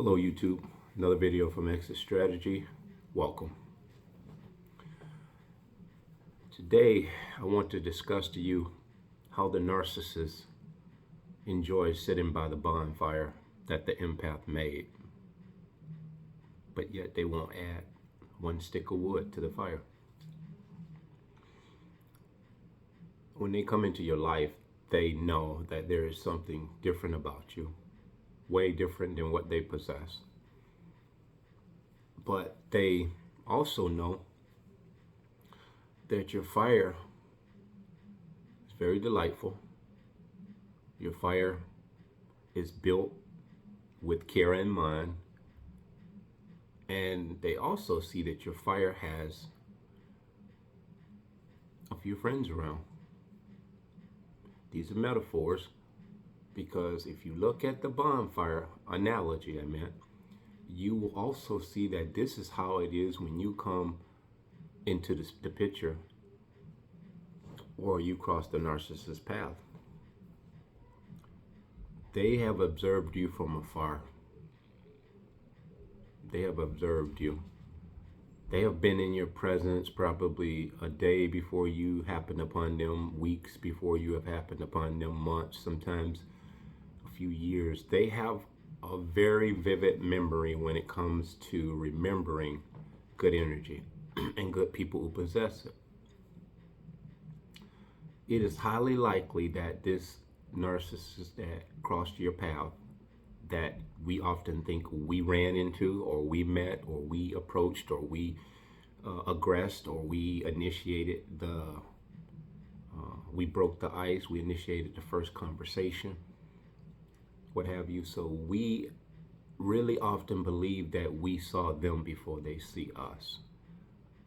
Hello YouTube, another video from Exit Strategy. Welcome. Today I want to discuss to you how the narcissist enjoys sitting by the bonfire that the empath made, but yet they won't add one stick of wood to the fire. When they come into your life, they know that there is something different about you, way different than what they possess. But they also know that your fire is very delightful. Your fire is built with care in mind. And they also see that your fire has a few friends around. These are metaphors, because if you look at the bonfire analogy you will also see that this is how it is when you come into the picture or you cross the narcissist path. They have observed you from afar. They have observed you. They have been in your presence probably a day before you happen upon them, weeks before you have happened upon them, months, sometimes a few years. They have a very vivid memory when it comes to remembering good energy and good people who possess it. It is highly likely that this narcissist that crossed your path, that we often think we ran into or we met or we approached or we aggressed or we initiated we broke the ice, we initiated the first conversation, what have you. So we really often believe that we saw them before they see us.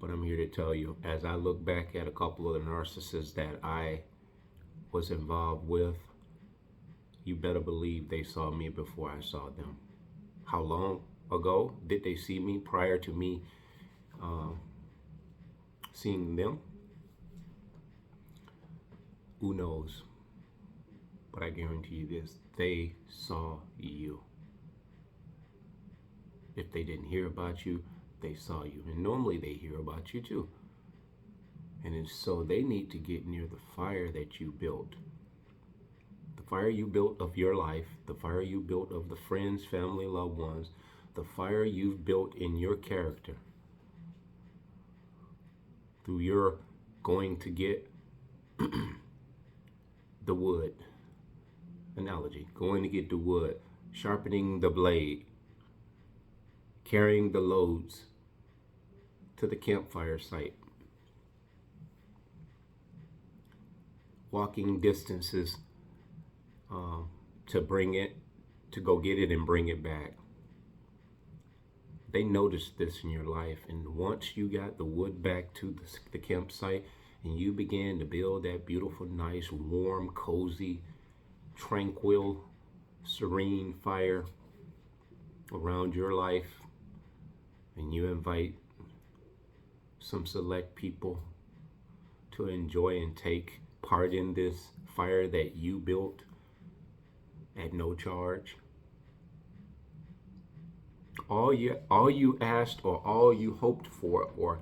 But I'm here to tell you, as I look back at a couple of the narcissists that I was involved with, you better believe they saw me before I saw them. How long ago did they see me prior to me seeing them? Who knows? But I guarantee you this, they saw you. If they didn't hear about you, they saw you. And normally they hear about you too. And so they need to get near the fire that you built. The fire you built of your life, the fire you built of the friends, family, loved ones, the fire you've built in your character. Through your going to get the wood analogy, going to get the wood, sharpening the blade, carrying the loads to the campfire site, walking distances to bring it, to go get it and bring it back. They noticed this in your life, and once you got the wood back to the campsite and you began to build that beautiful, nice, warm, cozy, tranquil, serene fire around your life, and you invite some select people to enjoy and take part in this fire that you built at no charge. All you asked or all you hoped for or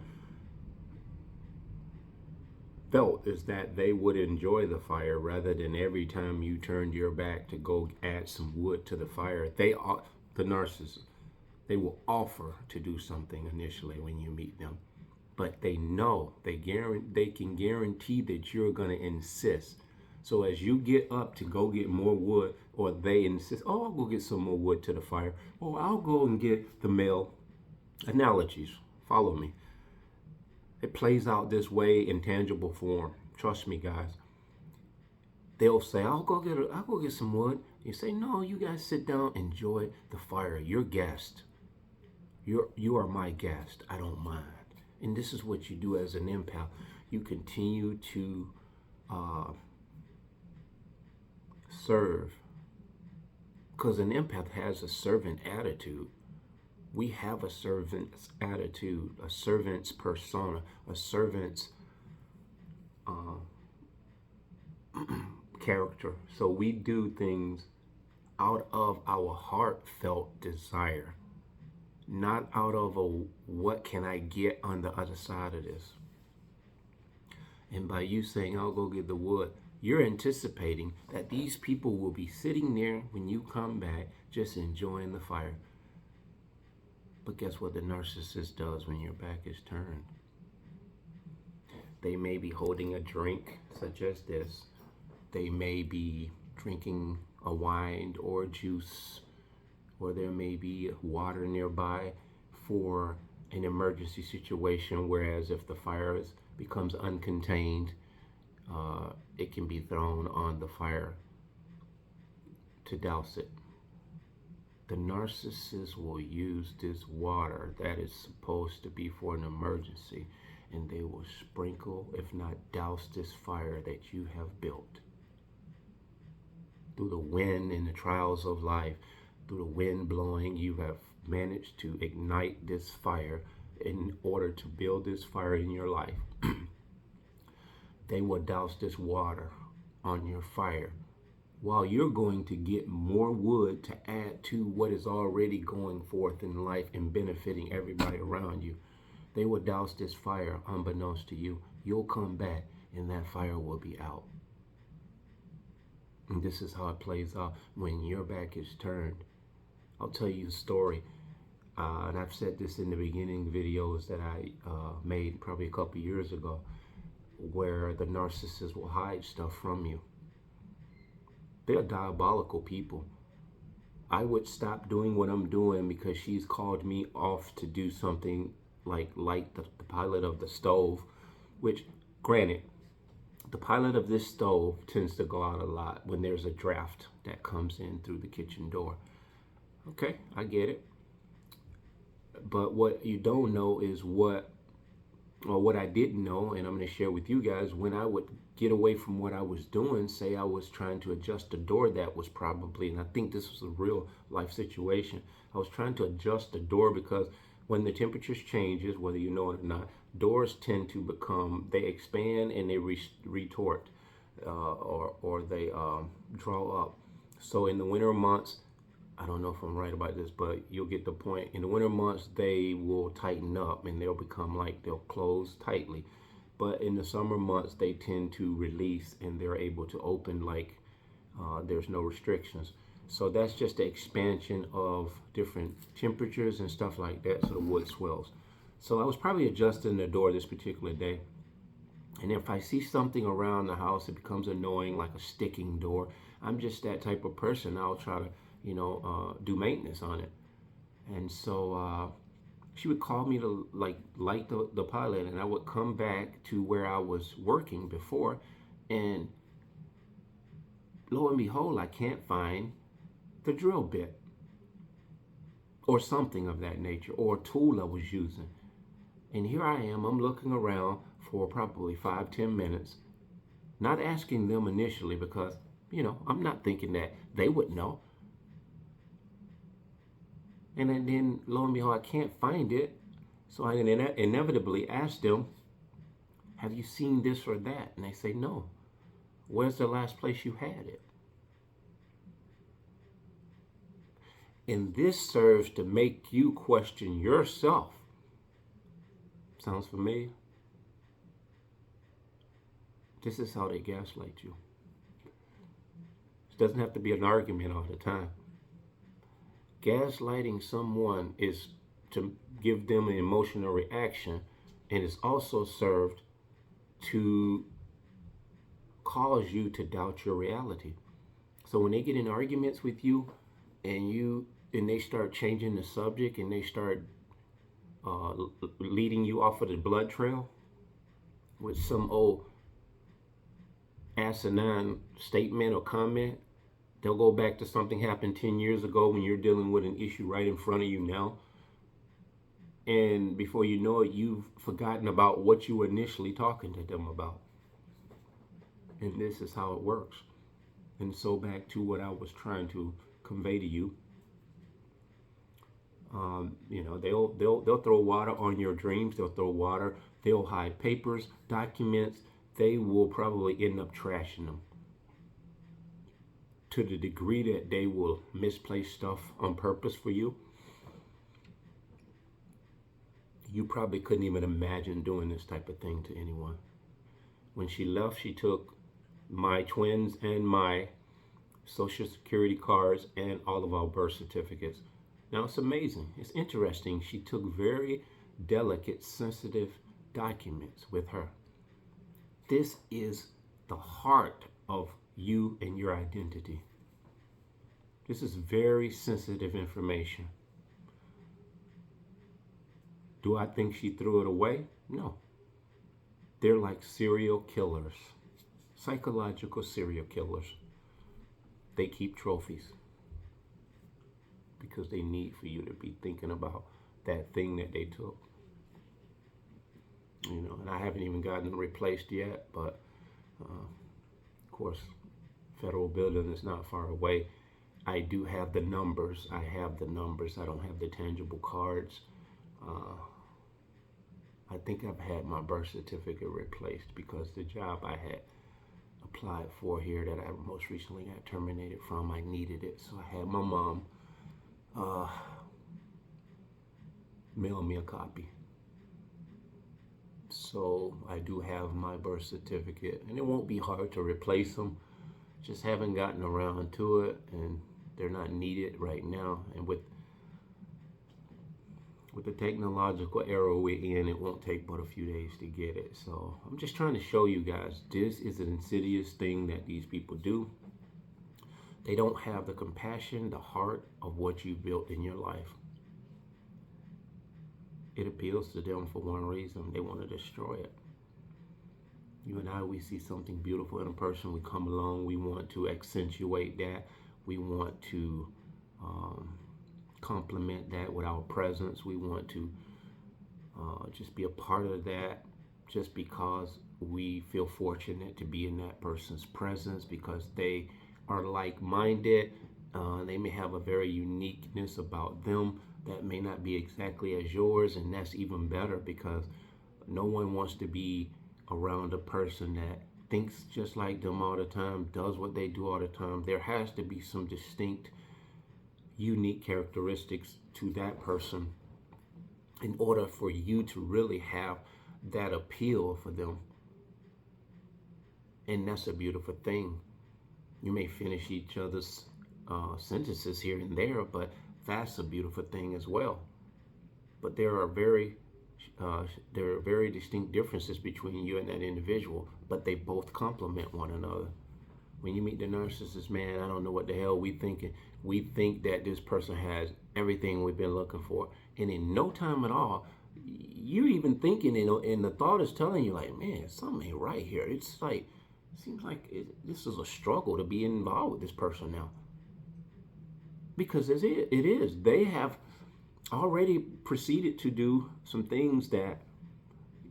felt is that they would enjoy the fire, rather than every time you turned your back to go add some wood to the fire. They are the narcissist. They will offer to do something initially when you meet them, but they know, they can guarantee that you're going to insist. So as you get up to go get more wood, or they insist, oh, I'll go get some more wood to the fire, or I'll go and get the mail. Analogies, follow me. It plays out this way in tangible form. Trust me, guys. They'll say, I'll go get some wood. You say, no, you guys sit down, enjoy the fire. You're guest. You are my guest. I don't mind. And this is what you do as an empath. You continue to serve, because an empath has a servant attitude. We have a servant's attitude, a servant's persona, a servant's character. So we do things out of our heartfelt desire, not out of a what can I get on the other side of this. And by you saying, I'll go get the wood, you're anticipating that these people will be sitting there when you come back just enjoying the fire. But guess what the narcissist does when your back is turned? They may be holding a drink such as this. They may be drinking a wine or juice, or there may be water nearby for an emergency situation, whereas if the fire becomes uncontained, it can be thrown on the fire to douse it. The narcissist will use this water that is supposed to be for an emergency, and they will sprinkle, if not douse, this fire that you have built. Through the wind and the trials of life, through the wind blowing, you have managed to ignite this fire in order to build this fire in your life. They will douse this water on your fire while you're going to get more wood to add to what is already going forth in life and benefiting everybody around you. They will douse this fire unbeknownst to you. You'll come back and that fire will be out. And this is how it plays out when your back is turned. I'll tell you a story. And I've said this in the beginning videos that I made probably a couple years ago, where the narcissist will hide stuff from you. They're diabolical people. I would stop doing what I'm doing because she's called me off to do something like light the pilot of the stove, which, granted, the pilot of this stove tends to go out a lot when there's a draft that comes in through the kitchen door. Okay, I get it. But what you don't know is what I didn't know, and I'm going to share with you guys, when I would get away from what I was doing, say I was trying to adjust a door that was probably, and I think this was a real life situation, I was trying to adjust the door because when the temperatures changes, whether you know it or not, doors tend to become, they expand and they retort, or they draw up. So in the winter months, I don't know if I'm right about this, but you'll get the point. In the winter months, they will tighten up and they'll become like, they'll close tightly. But in the summer months, they tend to release and they're able to open like there's no restrictions. So that's just the expansion of different temperatures and stuff like that, so the wood swells. So I was probably adjusting the door this particular day. And if I see something around the house, it becomes annoying, like a sticking door. I'm just that type of person. I'll try to do maintenance on it. And so she would call me to like light the pilot, and I would come back to where I was working before, and lo and behold, I can't find the drill bit or something of that nature, or a tool I was using. And here I am, I'm looking around for probably 5-10 minutes, not asking them initially because, I'm not thinking that they would know. And then, lo and behold, I can't find it. So I inevitably ask them, have you seen this or that? And they say, no. Where's the last place you had it? And this serves to make you question yourself. Sounds familiar? This is how they gaslight you. It doesn't have to be an argument all the time. Gaslighting someone is to give them an emotional reaction, and it's also served to cause you to doubt your reality. So when they get in arguments with you and they start changing the subject and they start leading you off of the blood trail with some old asinine statement or comment, they'll go back to something happened 10 years ago when you're dealing with an issue right in front of you now. And before you know it, you've forgotten about what you were initially talking to them about. And this is how it works. And so back to what I was trying to convey to you. They'll throw water on your dreams. They'll throw water. They'll hide papers, documents. They will probably end up trashing them. to the degree that they will misplace stuff on purpose for you, you probably couldn't even imagine doing this type of thing to anyone. When she left, she took my twins and my social security cards and all of our birth certificates. Now it's amazing. It's interesting. She took very delicate, sensitive documents with her. This is the heart of you and your identity. This is very sensitive information. Do I think she threw it away? No. They're like serial killers, psychological serial killers. They keep trophies because they need for you to be thinking about that thing that they took. You know, and I haven't even gotten replaced yet, but of course, federal building is not far away. I do have the numbers. I have the numbers. I don't have the tangible cards. I think I've had my birth certificate replaced because the job I had applied for here that I most recently got terminated from, I needed it. So I had my mom mail me a copy. So I do have my birth certificate, and it won't be hard to replace them. Just haven't gotten around to it, and they're not needed right now. And with the technological era we're in, it won't take but a few days to get it. So I'm just trying to show you guys, this is an insidious thing that these people do. They don't have the compassion, the heart of what you built in your life. It appeals to them for one reason: they want to destroy it. You and I, we see something beautiful in a person, we come along, we want to accentuate that, we want to complement that with our presence, we want to just be a part of that, just because we feel fortunate to be in that person's presence, because they are like-minded. They may have a very uniqueness about them that may not be exactly as yours, and that's even better, because no one wants to be around a person that thinks just like them all the time, does what they do all the time. There has to be some distinct, unique characteristics to that person in order for you to really have that appeal for them. And that's a beautiful thing. You may finish each other's sentences here and there, but that's a beautiful thing as well. But there are very distinct differences between you and that individual, but they both complement one another. When you meet the narcissist, man, I don't know what the hell we thinking. We think that this person has everything we've been looking for, and in no time at all, you're even thinking, and the thought is telling you, like, man, something ain't right here. It's like, it seems like this is a struggle to be involved with this person now. Because it is. They have already proceeded to do some things that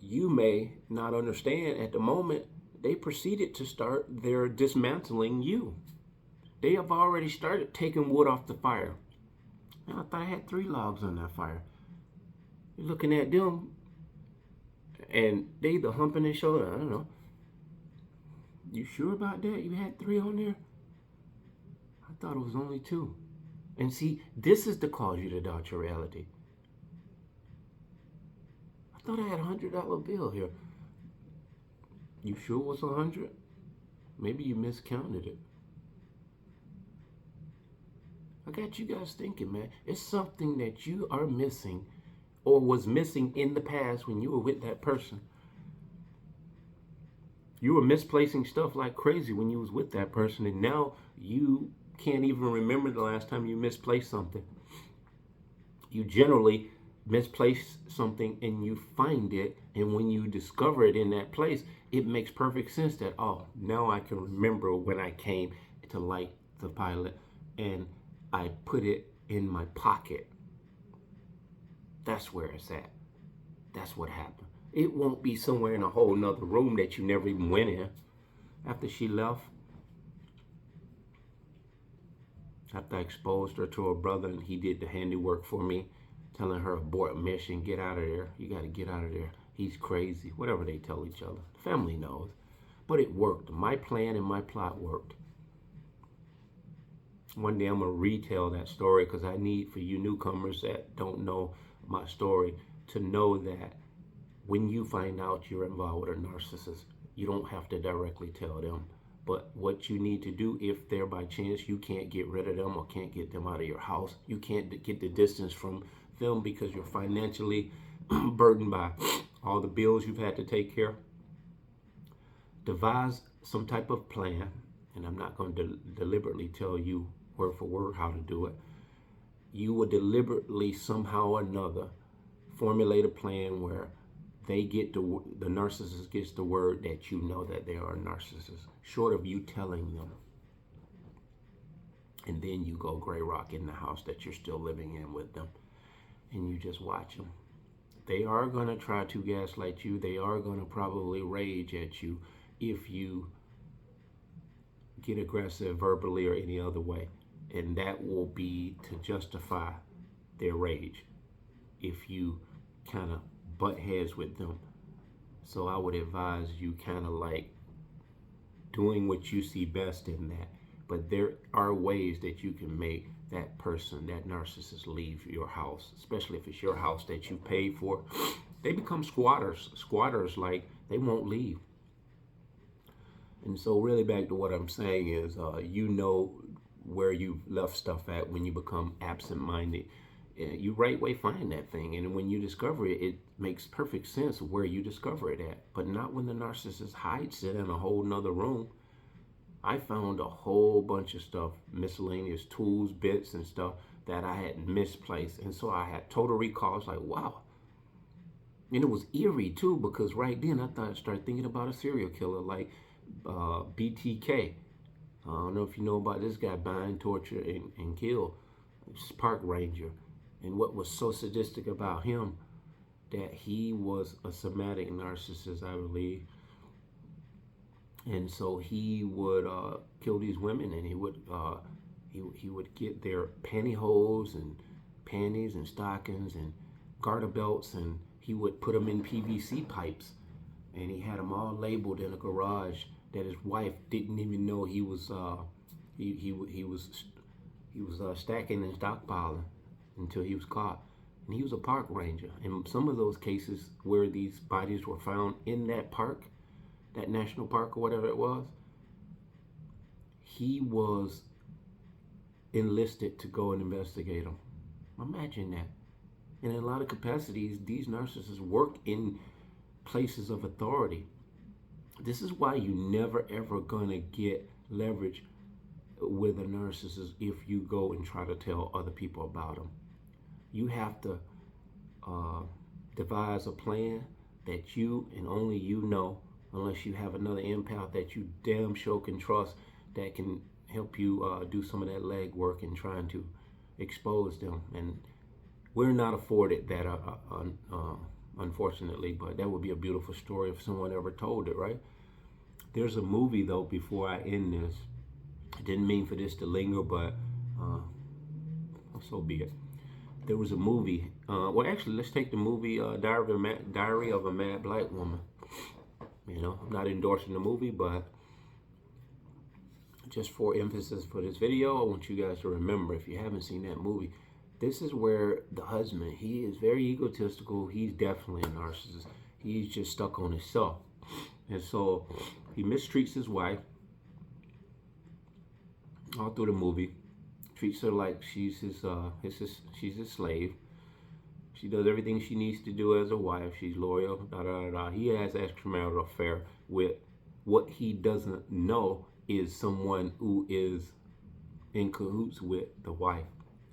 you may not understand at the moment. They proceeded to start their dismantling you. They have already started taking wood off the fire. Now, I thought I had 3 logs on that fire. You're looking at them, and they either humping their shoulder. I don't know. You sure about that? You had 3 on there? I thought it was only 2. And see, this is to cause you to doubt your reality. I thought I had a $100 bill here. You sure it was 100? Maybe you miscounted it. I got you guys thinking, man. It's something that you are missing, or was missing in the past when you were with that person. You were misplacing stuff like crazy when you was with that person, and now you can't even remember the last time you misplaced something. You generally misplace something and you find it, and when you discover it in that place, it makes perfect sense that, oh, now I can remember when I came to light the pilot and I put it in my pocket. That's where it's at. That's what happened. It won't be somewhere in a whole nother room that you never even went in. After she left, after I exposed her to her brother, and he did the handiwork for me, telling her abort mission, get out of there. You got to get out of there. He's crazy. Whatever they tell each other. The family knows. But it worked. My plan and my plot worked. One day I'm going to retell that story because I need for you newcomers that don't know my story to know that when you find out you're involved with a narcissist, you don't have to directly tell them. But what you need to do, if there by chance you can't get rid of them or can't get them out of your house, you can't get the distance from them because you're financially burdened by all the bills you've had to take care of, devise some type of plan. And I'm not going to deliberately tell you word for word how to do it. You will deliberately somehow or another formulate a plan where they get the narcissist gets the word that you know that they are a narcissist, short of you telling them. And then you go gray rock in the house that you're still living in with them, and you just watch them. They are going to try to gaslight you. They are going to probably rage at you if you get aggressive verbally or any other way. And that will be to justify their rage if you kind of butt heads with them. So I would advise you kind of like doing what you see best in that. But there are ways that you can make that person, that narcissist, leave your house, especially if it's your house that you paid for. They become squatters. Squatters, like, they won't leave. And so really back to what I'm saying is, you know where you left stuff at when you become absent-minded. You right away find that thing. And when you discover it, it makes perfect sense where you discover it at. But not when the narcissist hides it in a whole nother room. I found a whole bunch of stuff, miscellaneous tools, bits, and stuff that I had misplaced. And so I had total recall. I was like, wow. And it was eerie, too, because right then I started thinking about a serial killer like BTK. I don't know if you know about this guy, bind, torture, and kill. Park ranger. And what was so sadistic about him, that he was a somatic narcissist, I believe. And so he would kill these women, and he would get their pantyhose and panties and stockings and garter belts, and he would put them in PVC pipes, and he had them all labeled in a garage that his wife didn't even know he was stacking and stockpiling until he was caught. And he was a park ranger. And some of those cases where these bodies were found in that park, that national park or whatever it was, he was enlisted to go and investigate them. Imagine that. And in a lot of capacities, these narcissists work in places of authority. This is why you never ever gonna get leverage with a narcissist if you go and try to tell other people about them. You have to devise a plan that you and only you know, unless you have another empath that you damn sure can trust that can help you do some of that leg work in trying to expose them. And we're not afforded that, unfortunately, but that would be a beautiful story if someone ever told it, right? There's a movie, though, before I end this. I didn't mean for this to linger, but so be it. There was a movie. Well, actually, let's take the movie Diary of a Mad Black Woman. You know, I'm not endorsing the movie, but just for emphasis for this video, I want you guys to remember, if you haven't seen that movie, this is where the husband, he is very egotistical. He's definitely a narcissist. He's just stuck on himself. And so he mistreats his wife all through the movie. Treats her like she's his slave. She does everything she needs to do as a wife. She's loyal, da da da. He has extramarital affair with what he doesn't know is someone who is in cahoots with the wife.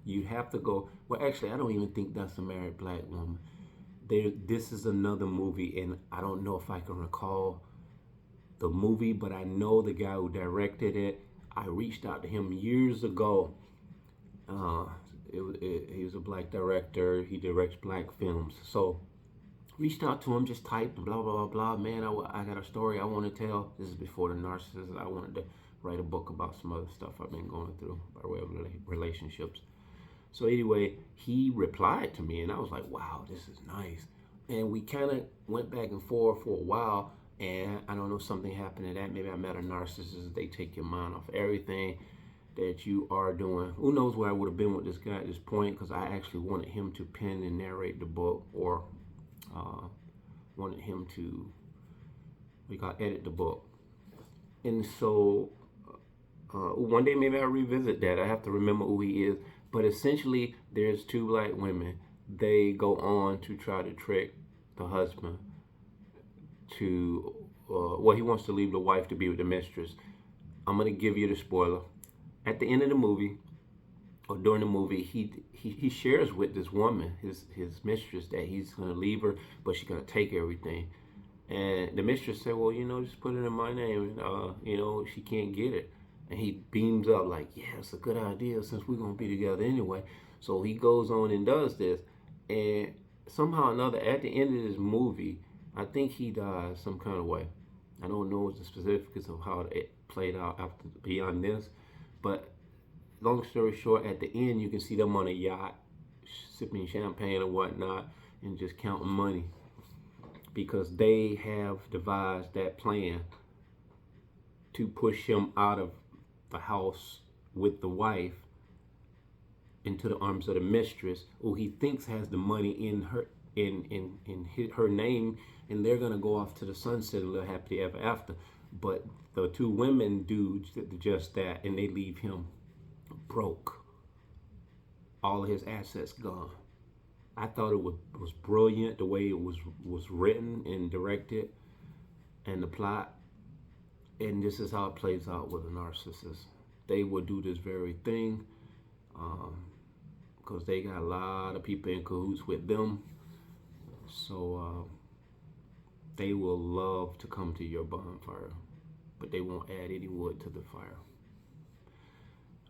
You have to go, well, actually, I don't even think that's a married black woman. This is another movie, and I don't know if I can recall the movie, but I know the guy who directed it. I reached out to him years ago. He was a black director. He directs black films. So reached out to him, just typed blah, blah, blah, blah. Man, I got a story I want to tell. This is before the narcissist. I wanted to write a book about some other stuff I've been going through by way of relationships. So anyway, he replied to me, and I was like, wow, this is nice. And we kind of went back and forth for a while, and I don't know, something happened to that. Maybe I met a narcissist. They take your mind off everything. that you are doing. Who knows where I would have been with this guy at this point, because I actually wanted him to pen and narrate the book, or wanted him to, edit the book. And so one day maybe I'll revisit that. I have to remember who he is. But essentially, there's two black women. They go on to try to trick the husband to, he wants to leave the wife to be with the mistress. I'm going to give you the spoiler. At the end of the movie, or during the movie, he shares with this woman, his mistress, that he's going to leave her, but she's going to take everything. And the mistress said, well, just put it in my name, and, she can't get it. And he beams up like, yeah, it's a good idea since we're going to be together anyway. So he goes on and does this. And somehow or another, at the end of this movie, I think he dies some kind of way. I don't know the specifics of how it played out after beyond this. But long story short, at the end, you can see them on a yacht, sipping champagne and whatnot, and just counting money. Because they have devised that plan to push him out of the house with the wife into the arms of the mistress, who he thinks has the money in her her name, and they're gonna go off to the sunset and live happily ever after. But the two women do just that, and they leave him broke. All of his assets gone. I thought it was brilliant the way it was written and directed, and the plot. And this is how it plays out with a narcissist. They will do this very thing because they got a lot of people in cahoots with them. So they will love to come to your bonfire, but they won't add any wood to the fire.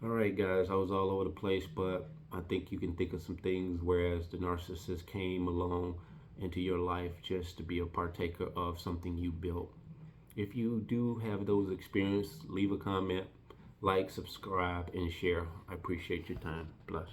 All right, guys, I was all over the place, but I think you can think of some things whereas the narcissist came along into your life just to be a partaker of something you built. If you do have those experiences, leave a comment, like, subscribe, and share. I appreciate your time. Bless.